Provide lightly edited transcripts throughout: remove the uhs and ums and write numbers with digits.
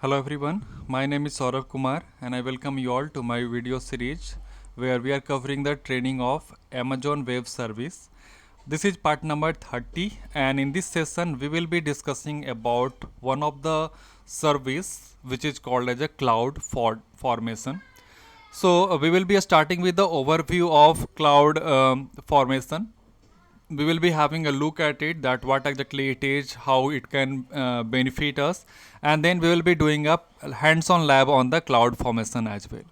Hello everyone, my name is Saurav Kumar and I welcome you all to my video series where we are covering the training of Amazon Web Service. This is part number 30 and in this session we will be discussing about one of the service which is called as a cloud formation. So we will be starting with the overview of cloud formation. We will be having a look at it, that what exactly it is, how it can benefit us, and then we will be doing a hands-on lab on the cloud formation as well.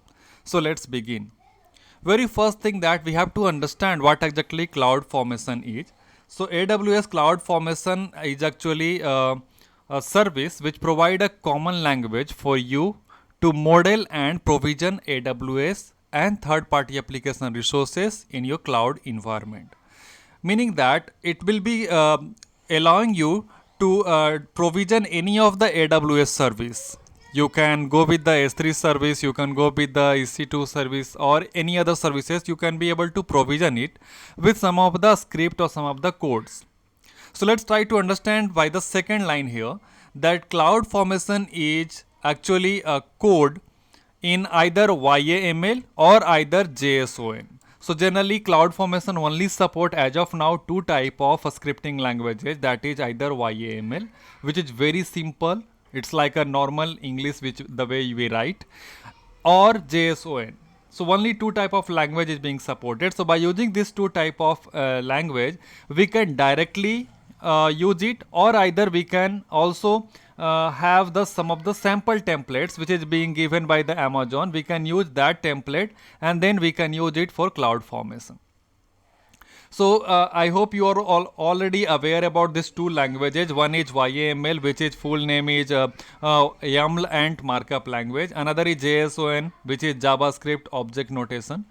So let's begin. Very first thing that we have to understand what exactly cloud formation is. So AWS cloud formation is actually a service which provide a common language for you to model and provision AWS and third party application resources in your cloud environment, meaning that it will be allowing you to provision any of the AWS service. You can go with the S3 service, you can go with the EC2 service or any other services. You can be able to provision it with some of the script or some of the codes. So let's try to understand by the second line here that cloud formation is actually a code in either YAML or either JSON. So generally cloud formation only support as of now two type of scripting languages, that is either YAML, which is very simple, it's like a normal English which the way we write, or JSON. So only two type of language is being supported. So by using this two type of language, we can directly use it, or either we can also have the some of the sample templates which is being given by the Amazon. We can use that template and then we can use it for cloud formation. So I hope you are all already aware about these two languages. One is YAML, which is full name is YAML and markup language. Another is JSON, which is JavaScript object notation.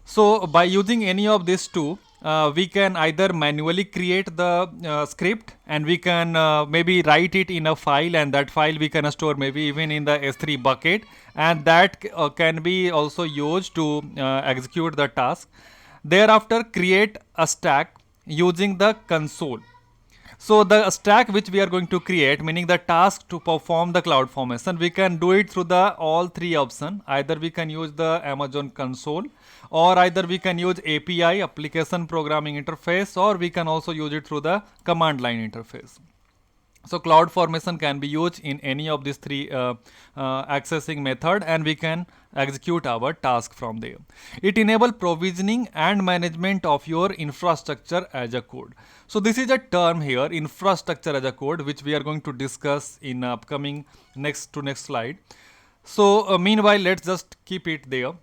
So by using any of these two, we can either manually create the script, and we can maybe write it in a file, and that file we can store maybe even in the S3 bucket, and that can be also used to execute the task. Thereafter create a stack using the console. So the stack which we are going to create, meaning the task to perform the cloud formation, we can do it through the all three option. Either we can use the Amazon console, or either we can use API, application programming interface, or we can also use it through the command line interface. So cloud formation can be used in any of these three accessing method, and we can execute our task from there. It enable provisioning and management of your infrastructure as a code. So this is a term here, infrastructure as a code, which we are going to discuss in upcoming next slide. So meanwhile, let's just keep it there.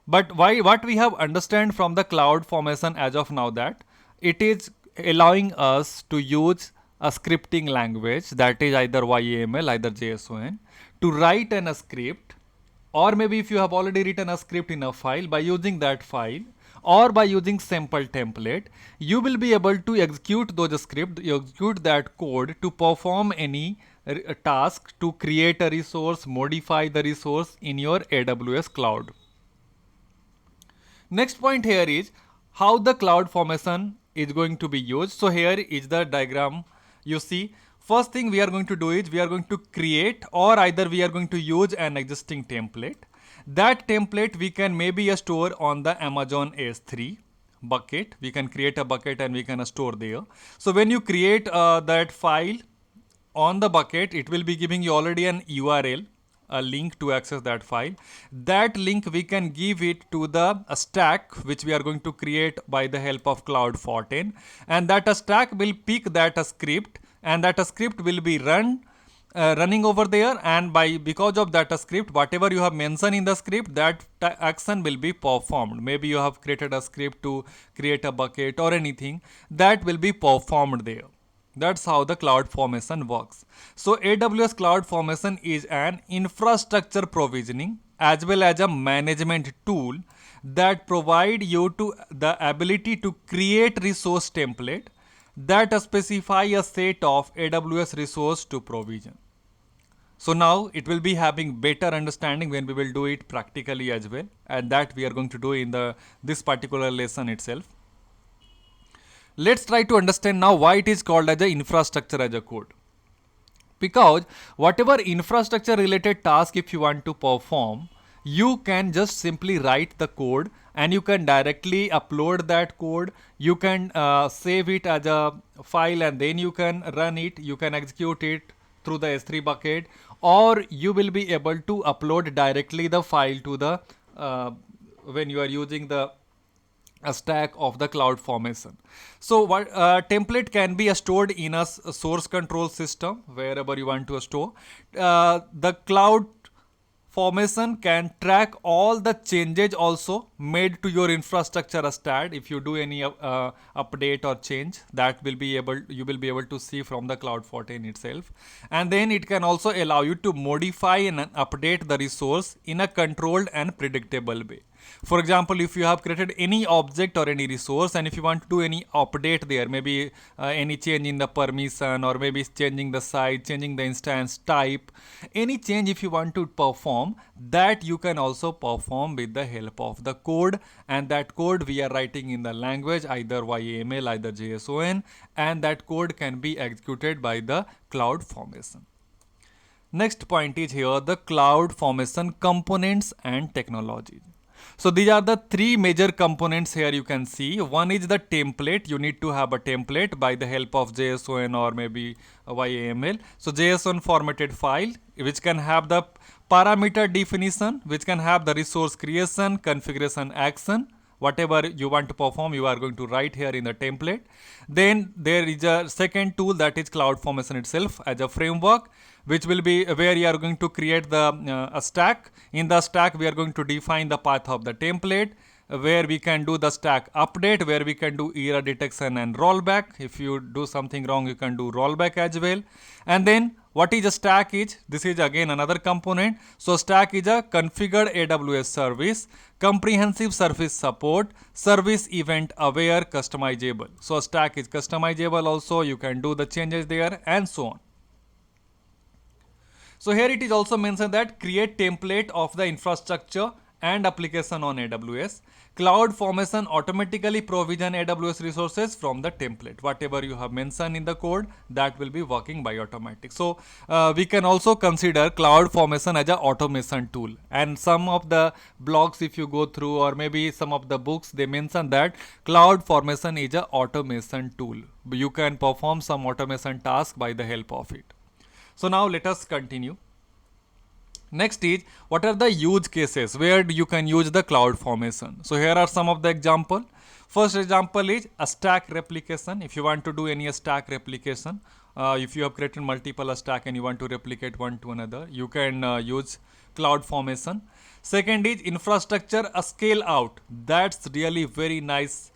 But what we have understand from the cloud formation as of now, that it is allowing us to use a scripting language, that is either YAML, either JSON, to write a script, or maybe if you have already written a script in a file, by using that file or by using sample template, you will be able to execute those script, execute that code to perform any task, to create a resource, modify the resource in your AWS cloud. Next point here is how the cloud formation is going to be used. So here is the diagram. You see, first thing we are going to do is we are going to create, or either we are going to use an existing template. That template we can maybe store on the Amazon S3 bucket. We can create a bucket and we can store there. So when you create that file on the bucket, it will be giving you already an URL, a link to access that file. That link we can give it to the stack which we are going to create by the help of Cloud 14, and that stack will pick that script, and that script will be running over there, and because of that script, whatever you have mentioned in the script, that action will be performed. Maybe you have created a script to create a bucket or anything, that will be performed there. That's how the cloud formation works. So AWS cloud formation is an infrastructure provisioning as well as a management tool that provide you to the ability to create resource template that specify a set of AWS resource to provision. So now it will be having better understanding when we will do it practically as well, and that we are going to do in this particular lesson itself. Let's try to understand now why it is called as a infrastructure as a code. because whatever infrastructure related task if you want to perform, you can just simply write the code and you can directly upload that code. You can save it as a file and then you can run it, you can execute it through the S3 bucket, or you will be able to upload directly the file to the when you are using the a stack of the cloud formation. So what template can be stored in a source control system wherever you want to store. The cloud formation can track all the changes also made to your infrastructure stack. If you do any update or change, that will be able, you will be able to see from the Cloud14 itself. And then it can also allow you to modify and update the resource in a controlled and predictable way. For example, if you have created any object or any resource and if you want to do any update there, maybe any change in the permission or maybe changing the size, changing the instance type, any change if you want to perform, that you can also perform with the help of the code. And that code we are writing in the language either YAML, either JSON, and that code can be executed by the cloud formation. Next point is here the cloud formation components and technologies. So these are the three major components here you can see. One is the template. You need to have a template by the help of JSON or maybe YAML. So JSON formatted file which can have the parameter definition, which can have the resource creation, configuration action. Whatever you want to perform, you are going to write here in the template. Then there is a second tool, that is CloudFormation itself as a framework, which will be where you are going to create the a stack. In the stack, we are going to define the path of the template, where we can do the stack update, where we can do error detection and rollback. If you do something wrong, you can do rollback as well. And then what is a stack is, this is again another component. So stack is a configured AWS service, comprehensive service support, service event aware, customizable. So stack is customizable also, you can do the changes there and so on. So here it is also mentioned that create template of the infrastructure and application on AWS. CloudFormation automatically provision AWS resources from the template. Whatever you have mentioned in the code, that will be working by automatic. So we can also consider CloudFormation as an automation tool. And some of the blogs, if you go through, or maybe some of the books, they mention that CloudFormation is an automation tool. You can perform some automation task by the help of it. So now let us continue. Next is, what are the use cases where you can use the CloudFormation? So here are some of the example. First example is a stack replication. If you want to do any stack replication, if you have created multiple stack and you want to replicate one to another, you can use CloudFormation. Second is infrastructure scale out. That's really very nice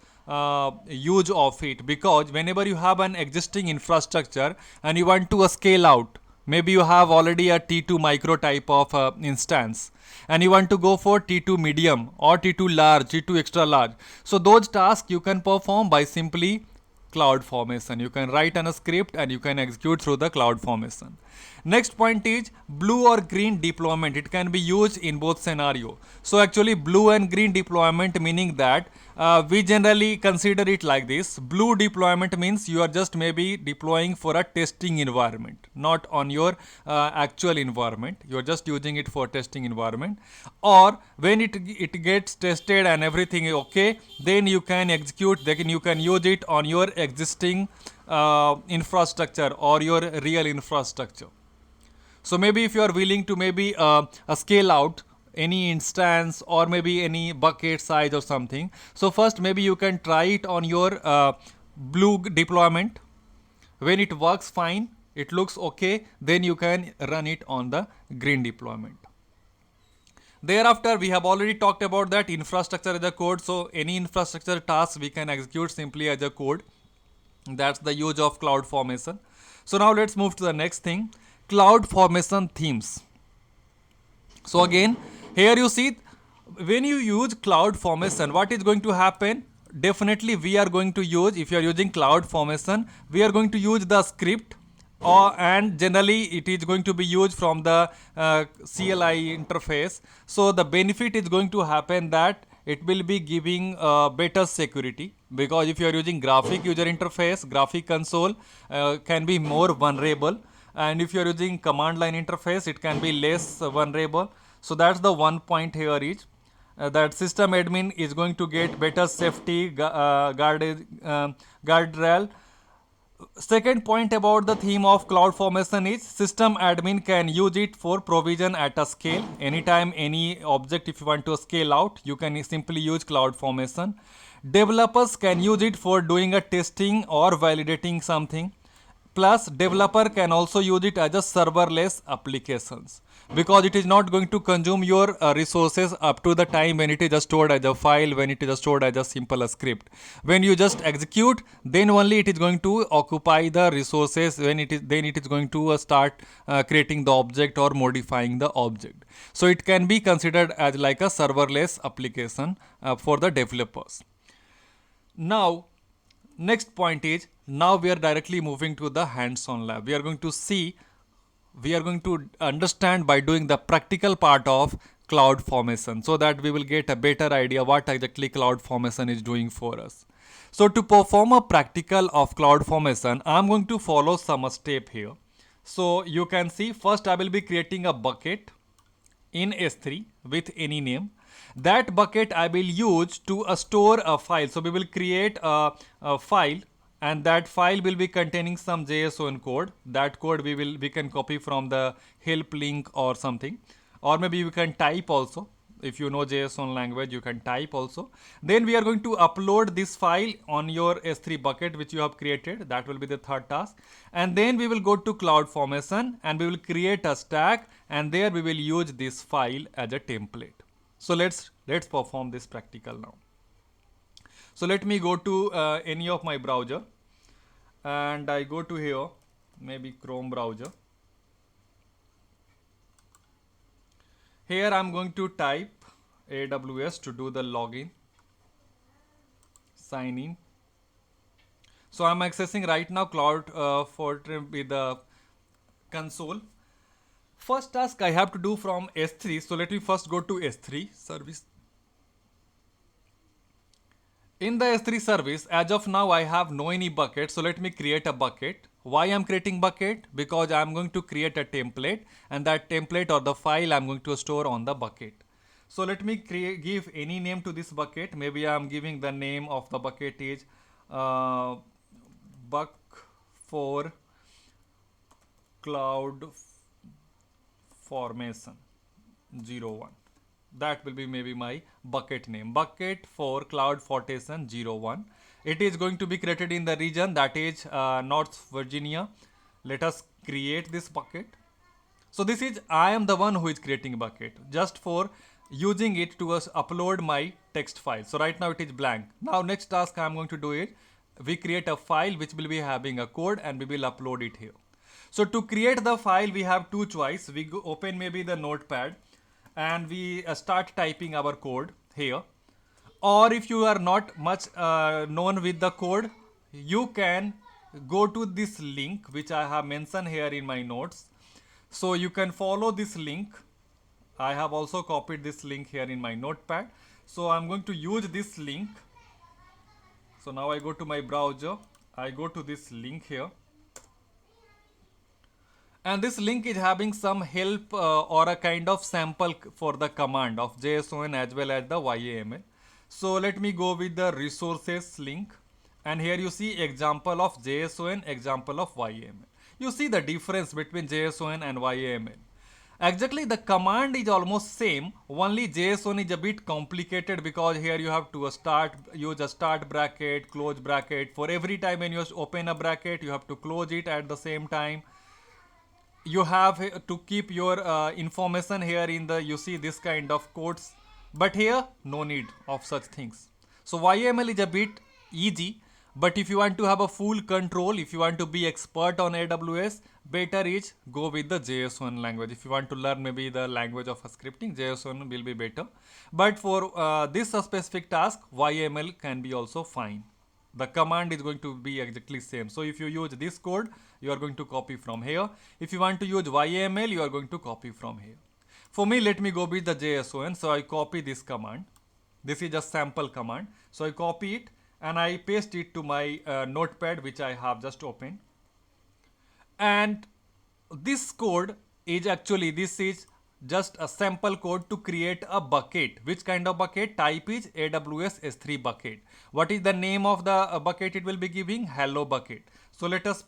use of it, because whenever you have an existing infrastructure and you want to scale out, maybe you have already a T2 micro type of instance and you want to go for T2 medium or T2 large, T2 extra large. So those tasks you can perform by simply CloudFormation. You can write a script and you can execute through the CloudFormation. Next point is blue or green deployment. It can be used in both scenario. So actually blue and green deployment, meaning that we generally consider it like this. Blue deployment means you are just maybe deploying for a testing environment, not on your actual environment. You are just using it for testing environment. Or when it gets tested and everything is okay, then you can execute, then you can use it on your existing infrastructure or your real infrastructure. So maybe if you are willing to maybe scale out any instance or maybe any bucket size or something, so first maybe you can try it on your blue deployment. When it works fine, it looks okay, then you can run it on the green deployment. Thereafter, we have already talked about that infrastructure as a code. So any infrastructure task we can execute simply as a code. That's the use of CloudFormation. So now let's move to the next thing, CloudFormation themes. So again, here you see, when you use CloudFormation, what is going to happen? Definitely we are going to use, if you are using CloudFormation, we are going to use the script, and generally it is going to be used from the CLI interface. So the benefit is going to happen that it will be giving better security, because if you are using graphic user interface, graphic console can be more vulnerable. and if you are using command line interface, it can be less vulnerable. So that's the one point here is that system admin is going to get better safety guardrail. Second point about the theme of cloud formation is system admin can use it for provision at a scale. Anytime any object, if you want to scale out, you can simply use cloud formation. Developers can use it for doing a testing or validating something. Plus, developer can also use it as a serverless applications, because it is not going to consume your resources up to the time when it is just stored as a file, when it is just stored as a simple script. When you just execute, then only it is going to occupy the resources. When it is, then it is going to start creating the object or modifying the object. So it can be considered as like a serverless application for the developers. Now, next point is, now we are directly moving to the hands-on lab. We are going to see, we are going to understand by doing the practical part of cloud formation, so that we will get a better idea what exactly cloud formation is doing for us. So to perform a practical of cloud formation, I am going to follow some step here. So you can see, first I will be creating a bucket in S3 with any name. That bucket I will use to store a file. So we will create a file, and that file will be containing some JSON code. That code we can copy from the help link or something, or maybe you can type also. If you know JSON language, you can type also. Then we are going to upload this file on your S3 bucket which you have created. That will be the third task. And then we will go to cloud formation and we will create a stack, and there we will use this file as a template. So let's perform this practical now. So let me go to any of my browser, and I go to here, maybe Chrome browser. Here I'm going to type AWS to do the login, sign in. So I'm accessing right now Cloud Fortran with the console. First task I have to do from S3. So let me first go to S3 service. In the S3 service, as of now I have no any bucket. So let me create a bucket. Why I'm creating bucket? Because I'm going to create a template, and that template or the file I'm going to store on the bucket. So let me give any name to this bucket. Maybe I'm giving the name of the bucket is buck for cloud formation 01. That will be maybe my bucket name, bucket for cloud formation 01. It is going to be created in the region that is North Virginia. Let us create this bucket. So this is, I am the one who is creating bucket just for using it to upload my text file. So right now it is blank. Now next task I am going to do is, we create a file which will be having a code, and we will upload it here. So to create the file, we have two choice. We go open maybe the notepad, and we start typing our code here. Or if you are not much known with the code, you can go to this link which I have mentioned here in my notes. So you can follow this link. I have also copied this link here in my notepad. So I'm going to use this link. So now I go to my browser. I go to this link here. And this link is having some help or a kind of sample for the command of JSON as well as the YAML. So let me go with the resources link, and here you see example of JSON, example of YAML. You see the difference between JSON and YAML. Exactly, the command is almost same, only JSON is a bit complicated because here you have to use a start bracket, close bracket. For every time when you open a bracket, you have to close it at the same time. You have to keep your information here in the, you see this kind of quotes, but here no need of such things. So YAML is a bit easy, but if you want to have a full control, if you want to be expert on AWS, better is go with the JSON language. If you want to learn maybe the language of scripting, JSON will be better. But for this specific task, YAML can be also fine. The command is going to be exactly same. So if you use this code, you are going to copy from here. If you want to use YAML, you are going to copy from here. For me, let me go with the JSON. So I copy this command. This is a sample command. So I copy it and I paste it to my notepad which I have just opened. And this code is actually, this is just a sample code to create a bucket. Which kind of bucket? Type is AWS S3 bucket. What is the name of the bucket? It will be giving hello bucket. So let us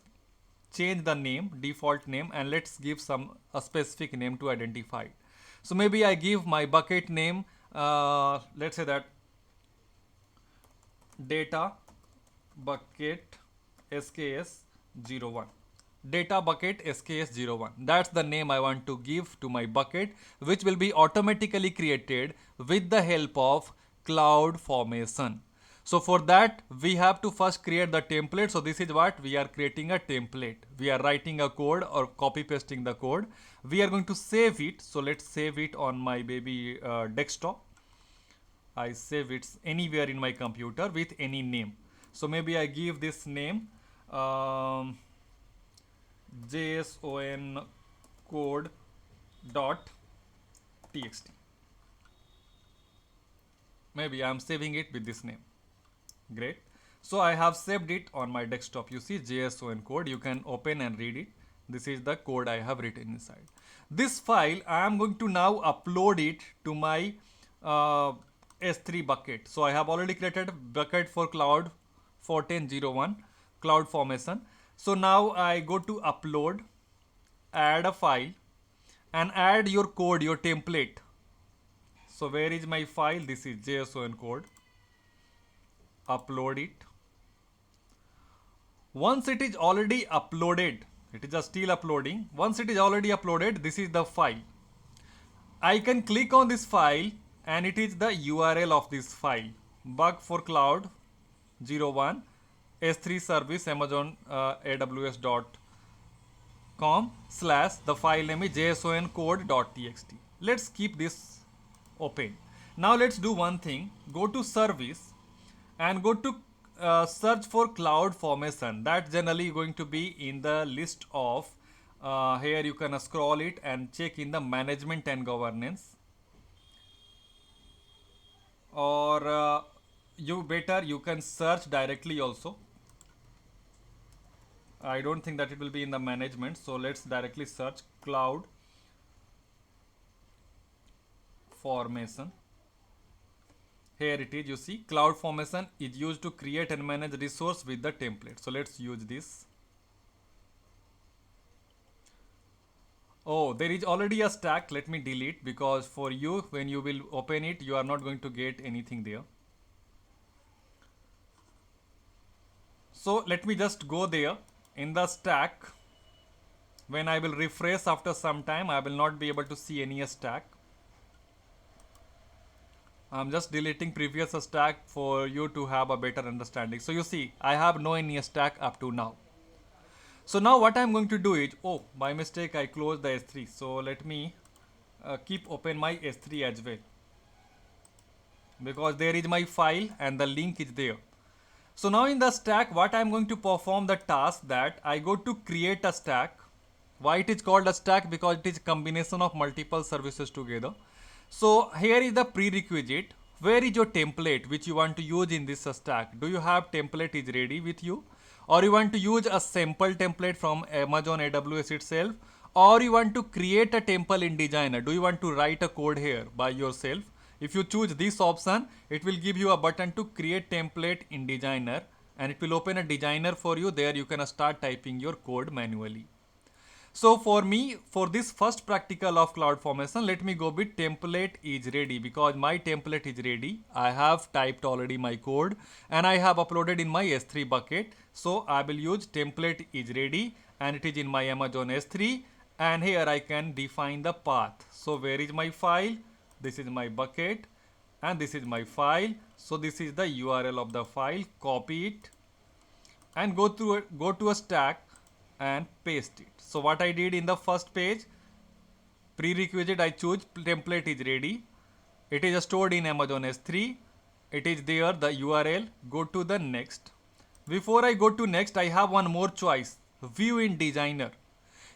change the name, default name, and let's give some a specific name to identify it. So maybe I give my bucket name, let's say that data bucket SKS01. Data bucket SKS01. That's the name I want to give to my bucket, which will be automatically created with the help of CloudFormation. So for that, we have to first create the template. So this is what we are creating, a template. We are writing a code or copy pasting the code. We are going to save it. So let's save it on my baby desktop. I save it anywhere in my computer with any name. So maybe I give this name JSON code dot txt. Maybe I am saving it with this name. Great. So I have saved it on my desktop. You see JSON code. You can open and read it. This is the code I have written inside. This file I am going to now upload it to my S3 bucket. So I have already created a bucket for Cloud 1401 CloudFormation. So now I go to upload, add a file, and add your code, your template. So where is my file? This is JSON code. Upload it. Once it is already uploaded, it is just still uploading. Once it is already uploaded, this is the file. I can click on this file and it is the URL of this file, bug for cloud 01 S3 service Amazon AWS.com / the file name is JSON code.txt. Let's keep this open. Now let's do one thing. Go to service and go to search for CloudFormation. That's generally going to be in the list of here you can scroll it and check in the management and governance, or you can search directly also. I don't think that it will be in the management, so let's directly search CloudFormation. Here it is. You see, CloudFormation is used to create and manage resource with the template. So let's use this. Oh, there is already a stack. Let me delete, because for you, when you will open it, you are not going to get anything there. So let me just go there in the stack. When I will refresh after some time, I will not be able to see any stack. I'm just deleting previous stack for you to have a better understanding. So you see, I have no any stack up to now. So now what I'm going to do is, oh, by mistake I closed the S3. So let me keep open my S3 as well, because there is my file and the link is there. So now in the stack, what I'm going to perform the task that I go to create a stack. Why it is called a stack? Because it is a combination of multiple services together. So here is the prerequisite. Where is your template which you want to use in this stack? Do you have template is ready with you? Or you want to use a sample template from Amazon AWS itself? Or you want to create a template in Designer? Do you want to write a code here by yourself? If you choose this option, it will give you a button to create template in Designer, and it will open a Designer for you. There you can start typing your code manually. So for me, for this first practical of CloudFormation, let me go with template is ready, because my template is ready. I have typed already my code and I have uploaded in my S3 bucket. So I will use template is ready, and it is in my Amazon S3, and here I can define the path. So where is my file? This is my bucket and this is my file. So this is the URL of the file. Copy it and go to a stack and paste it. So what I did in the first page, prerequisite I choose template is ready. It is stored in Amazon S3. It is there, the URL. Go to the next. Before I go to next, I have one more choice, view in Designer.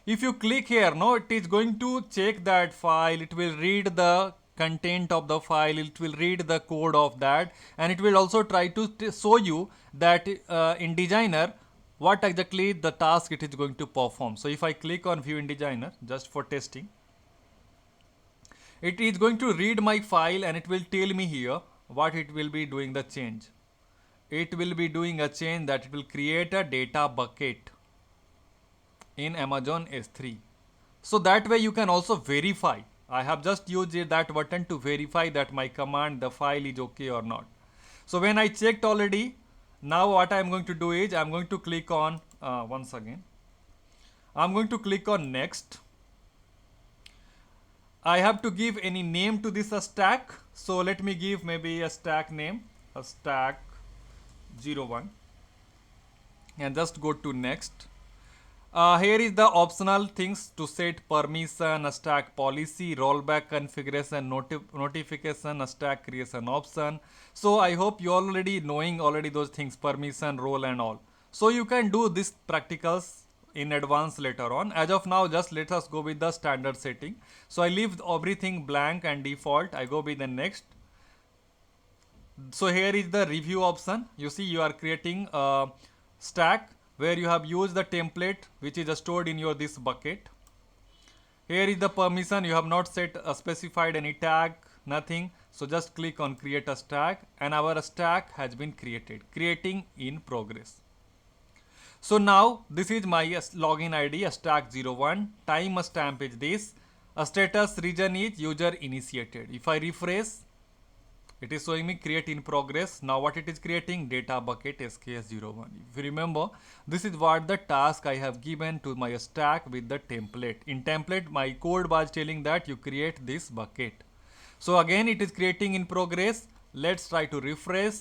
If you click here, no, it is going to check that file. It will read the content of the file. It will read the code of that, and it will also try to show you that in Designer what exactly the task it is going to perform. So if I click on view in designer just for testing, it is going to read my file and it will tell me here what it will be doing the change. It will be doing a change that it will create a data bucket in Amazon S3. So that way you can also verify. I have just used that button to verify that my command, the file is okay or not. So when I checked already, now what I am going to do is I am going to click on once again. I am going to click on next. I have to give any name to this stack. So let me give maybe a stack name, a stack 01, and just go to next. Here is the optional things to set permission, a stack policy, rollback configuration, notification, a stack creation option. So I hope you already knowing already those things, permission, role and all. So you can do this practicals in advance later on. As of now, just let us go with the standard setting. So I leave everything blank and default. I go with the next. So here is the review option. You see you are creating a stack where you have used the template which is stored in your this bucket. Here is the permission. You have not set specified any tag, nothing. So just click on create a stack and our stack has been created. Creating in progress. So now this is my login ID, stack01. Time stamp is this. A status region is user initiated. If I refresh, it is showing me create in progress. Now what it is creating? Data bucket SKS01. If you remember, this is what the task I have given to my stack with the template. In template, my code was telling that you create this bucket. So again, it is creating in progress. Let's try to refresh.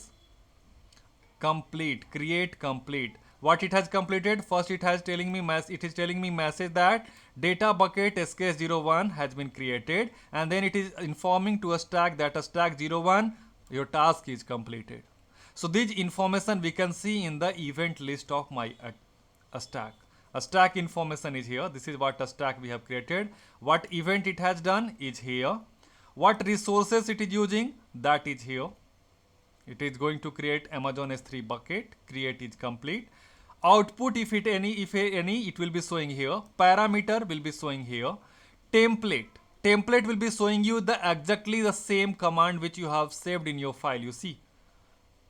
Complete, create complete. What it has completed? First it has telling me message that data bucket SKS01 has been created, and then it is informing to a stack that a stack01 your task is completed. So this information we can see in the event list of my a stack. A stack information is here. This is what a stack we have created. What event it has done is here. What resources it is using, that is here. It is going to create Amazon S3 bucket. Create is complete. Output, if any, it will be showing here. Parameter will be showing here. Template will be showing you the exactly the same command which you have saved in your file. You see,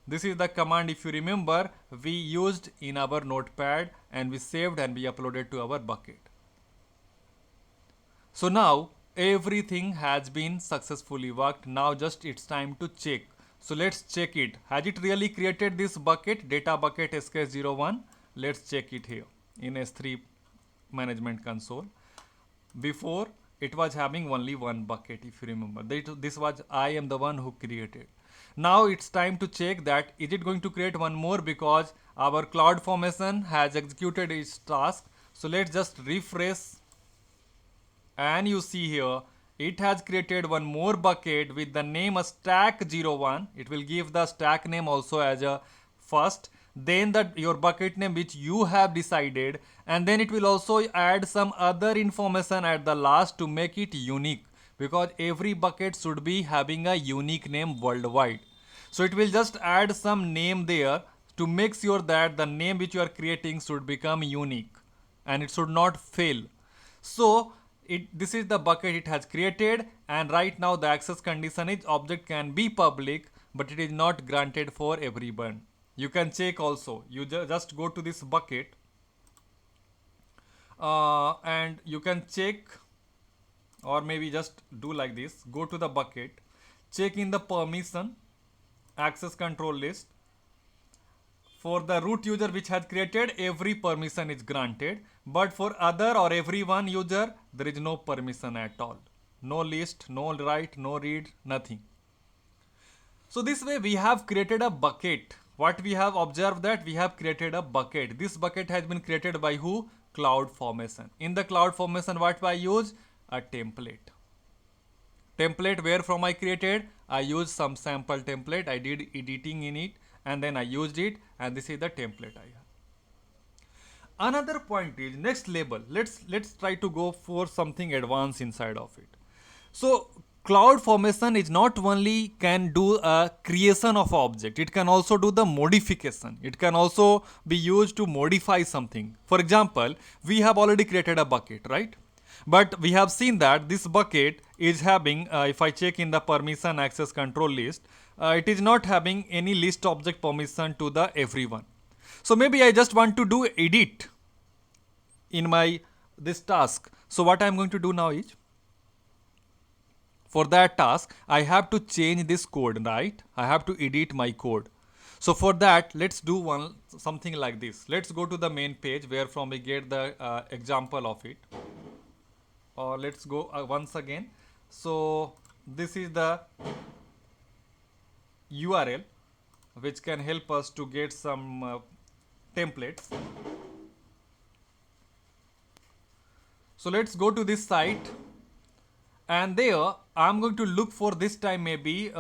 this is the command, if you remember, we used in our notepad and we saved and we uploaded to our bucket. So now everything has been successfully worked. Now just it's time to check. So let's check it. Has it really created this bucket, data bucket SKS01? Let's check it here in S3 management console. Before it was having only one bucket, if you remember. This was I am the one who created. Now it's time to check that is it going to create one more, because our CloudFormation has executed its task. So let's just refresh, and you see here it has created one more bucket with the name stack01. It will give the stack name also as a first, then your bucket name which you have decided, and then it will also add some other information at the last to make it unique, because every bucket should be having a unique name worldwide. So it will just add some name there to make sure that the name which you are creating should become unique and it should not fail. So this is the bucket it has created, and right now the access condition is object can be public, but it is not granted for everyone. You can check also. You just go to this bucket and you can check, or maybe just do like this. Go to the bucket, check in the permission, access control list. For the root user which has created, every permission is granted, but for other or every one user, there is no permission at all. No list, no write, no read, nothing. So this way we have created a bucket. What we have observed that we have created a bucket. This bucket has been created by who? CloudFormation. In the CloudFormation, what I use? A template. Template where from I created? I used some sample template. I did editing in it and then I used it, and this is the template I have. Another point is next level. Let's try to go for something advanced inside of it. So Cloud formation is not only can do a creation of object, it can also do the modification. It can also be used to modify something. For example, we have already created a bucket, right? But we have seen that this bucket is having, if I check in the permission access control list, it is not having any list object permission to the everyone. So maybe I just want to do edit in my this task. So what I am going to do now is, for that task I have to change this code, right? I have to edit my code. So for that, let's do one something like this. Let's go to the main page where from we get the example of it, or let's go once again. So this is the URL which can help us to get some templates. So let's go to this site, and there I'm going to look for this time maybe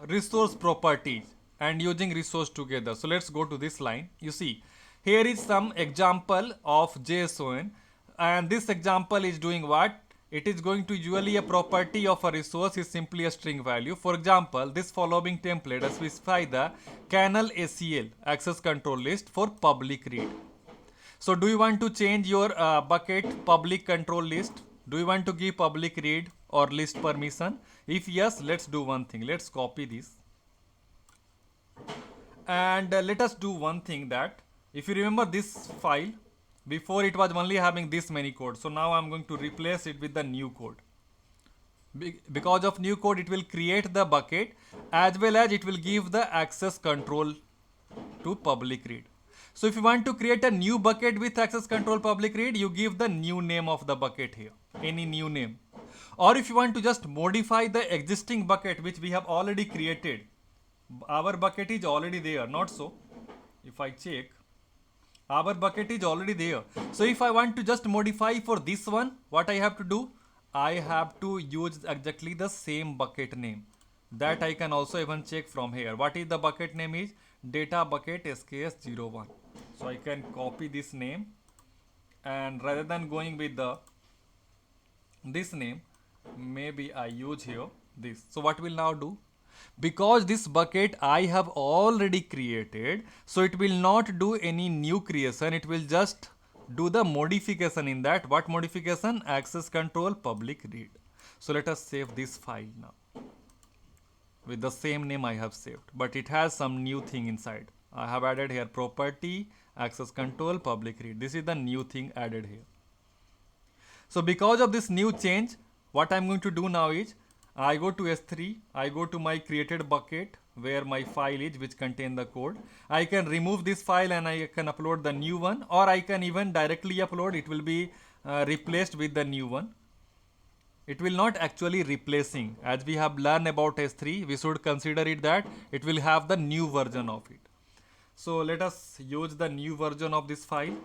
resource properties and using resource together. So let's go to this line. You see here is some example of JSON, and this example is doing what? It is going to usually a property of a resource is simply a string value. For example, this following template specify the kernel ACL access control list for public read. So do you want to change your bucket public control list? Do you want to give public read or list permission? If yes, let's do one thing. Let's copy this. And let us do one thing, that if you remember this file, before it was only having this many code. So now I'm going to replace it with the new code. Because of new code, it will create the bucket as well as it will give the access control to public read. So if you want to create a new bucket with access control public read, you give the new name of the bucket here, any new name. Or if you want to just modify the existing bucket which we have already created, our bucket is already there, not so. If I check, our bucket is already there. So if I want to just modify for this one, what I have to do? I have to use exactly the same bucket name. That I can also even check from here. What is the bucket name is? Data bucket SKS01. So I can copy this name, and rather than going with the this name, maybe I use here this. So what will now do? Because this bucket I have already created, so it will not do any new creation, it will just do the modification in that. What modification? Access control public read. So let us save this file now with the same name I have saved, but it has some new thing inside. I have added here property, access control, public read. This is the new thing added here. So because of this new change, what I'm going to do now is, I go to S3, I go to my created bucket where my file is which contain the code. I can remove this file and I can upload the new one, or I can even directly upload. It will be replaced with the new one. It will not actually replacing. As we have learned about S3, we should consider it that it will have the new version of it. So let us use the new version of this file,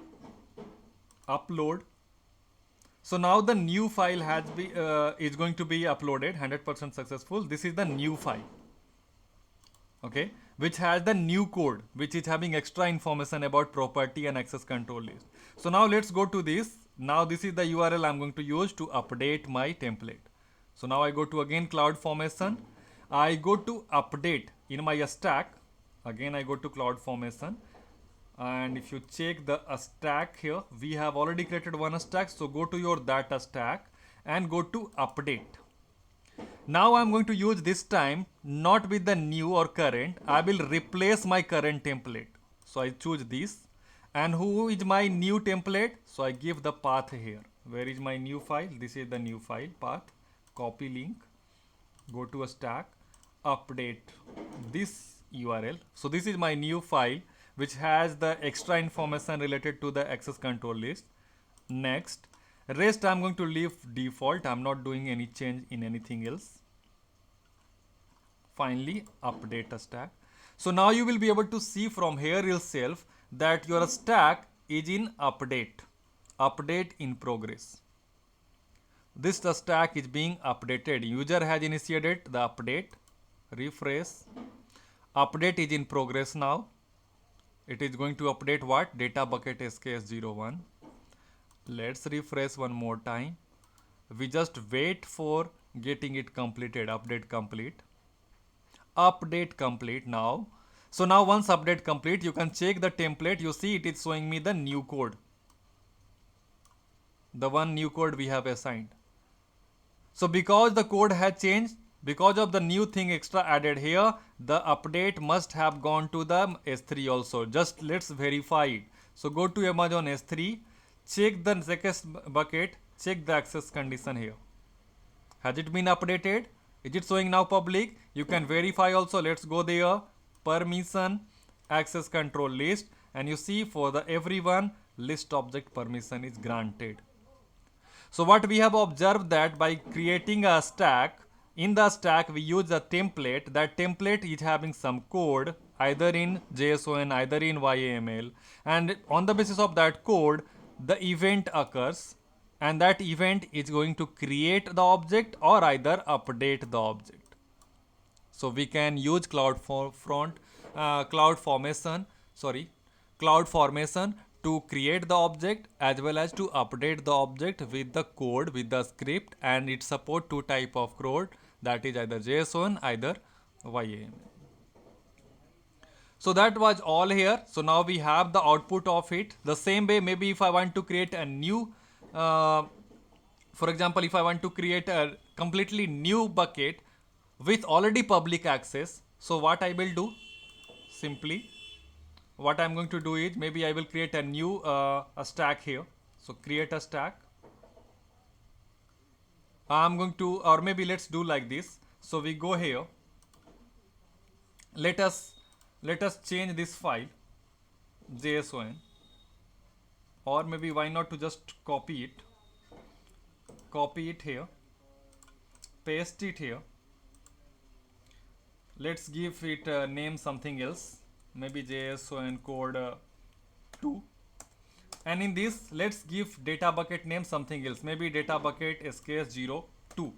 upload. So now the new file has is going to be uploaded, 100% successful. This is the new file, okay, which has the new code, which is having extra information about property and access control list. So now let's go to this. Now this is the URL I'm going to use to update my template. So now I go to again cloud formation. I go to update in my stack. Again I go to cloud formation. And if you check the stack here, we have already created one stack. So go to your data stack and go to update. Now I'm going to use this time not with the new or current. I will replace my current template. So I choose this. And who is my new template? So I give the path here. Where is my new file? This is the new file path. Copy link. Go to a stack. Update this URL. So this is my new file which has the extra information related to the access control list. Next. Rest I'm going to leave default. I'm not doing any change in anything else. Finally, update a stack. So now you will be able to see from here yourself that your stack is in update in progress. This the stack is being updated. User has initiated the update. Refresh. Update is in progress now. It is going to update what? Data bucket SKS01. Let's refresh one more time. We just wait for getting it completed. Update complete. Update complete now. So now once update complete, you can check the template. You see it is showing me the new code, the one new code we have assigned. So because the code has changed, because of the new thing extra added here, the update must have gone to the S3 also. Just let's verify it. So go to Amazon S3, check the second bucket, check the access condition here. Has it been updated? Is it showing now public? You can verify also. Let's go there. Permission, access control list, and you see for the everyone list object permission is granted. So what we have observed that by creating a stack, in the stack we use a template. That template is having some code either in JSON, either in YAML, and on the basis of that code, the event occurs, and that event is going to create the object or either update the object. So we can use cloud formation to create the object as well as to update the object with the code, with the script, and it support two type of code, that is either JSON, either YAML. So that was all here. So now we have the output of it. The same way, maybe if I want to create a new, for example, if I want to create a completely new bucket with already public access, so what I will do, simply what I'm going to do is, maybe I will create a new a stack here. So create a stack. I'm going to, or maybe let's do like this. So we go here. Let us change this file JSON, or maybe why not to just copy it here, paste it here. Let's give it name something else, maybe JSON code 2, and in this let's give data bucket name something else, maybe data bucket SKS02.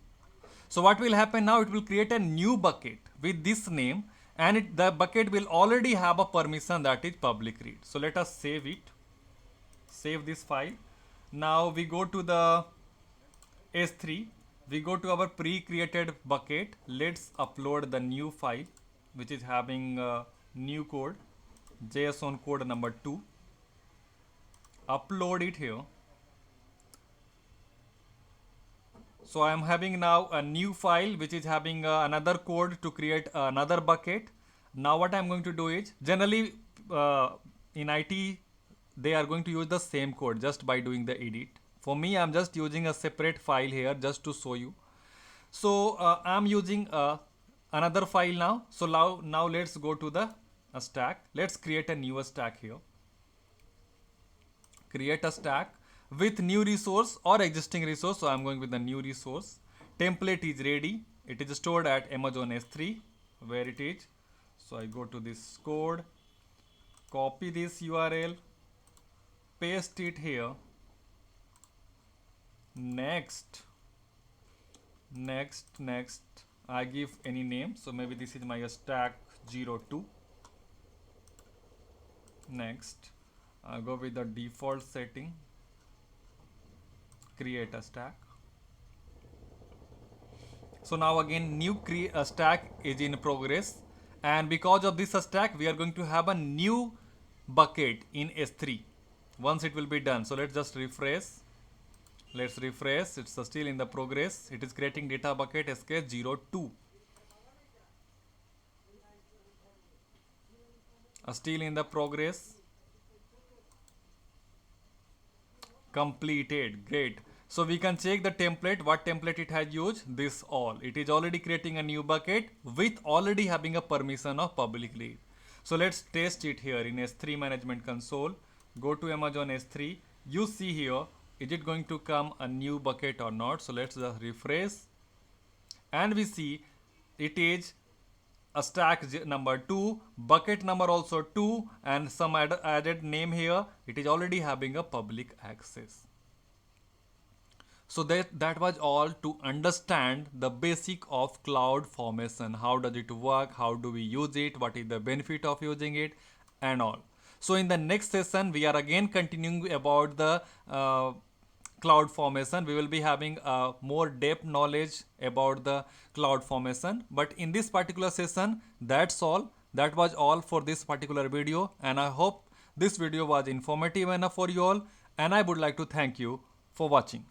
So what will happen now, it will create a new bucket with this name, and the bucket will already have a permission, that is public read. So let us save it, save this file. Now we go to the S3, we go to our pre-created bucket. Let's upload the new file which is having new code, JSON code number 2. Upload it here. So I am having now a new file which is having another code to create another bucket. Now what I am going to do is, generally in IT they are going to use the same code just by doing the edit. For me, I am just using a separate file here just to show you. So I am using another file now. So now let's go to the stack. Let's create a new stack here. Create a stack with new resource or existing resource. So I'm going with the new resource. Template is ready. It is stored at Amazon S3, where it is. So I go to this code, copy this URL, paste it here. Next, I give any name. So maybe this is my stack 02. Next, I go with the default setting, create a stack. So now again new stack is in progress, and because of this stack we are going to have a new bucket in S3 once it will be done. So let's just refresh. Let's refresh. It's still in the progress. It is creating data bucket SK02. Still in the progress. Completed. Great. So we can check the template, what template it has used. This all. It is already creating a new bucket with already having a permission of public read. So let's test it here in S3 management console. Go to Amazon S3. You see here, is it going to come a new bucket or not? So let's just refresh, and we see it is a stack number 2, bucket number also 2, and some added name here. It is already having a public access. So that was all to understand the basic of cloud formation. How does it work? How do we use it? What is the benefit of using it, and all. So in the next session, we are again continuing about the cloud formation. We will be having more depth knowledge about the cloud formation. But in this particular session, that's all. That was all for this particular video, and I hope this video was informative enough for you all, and I would like to thank you for watching.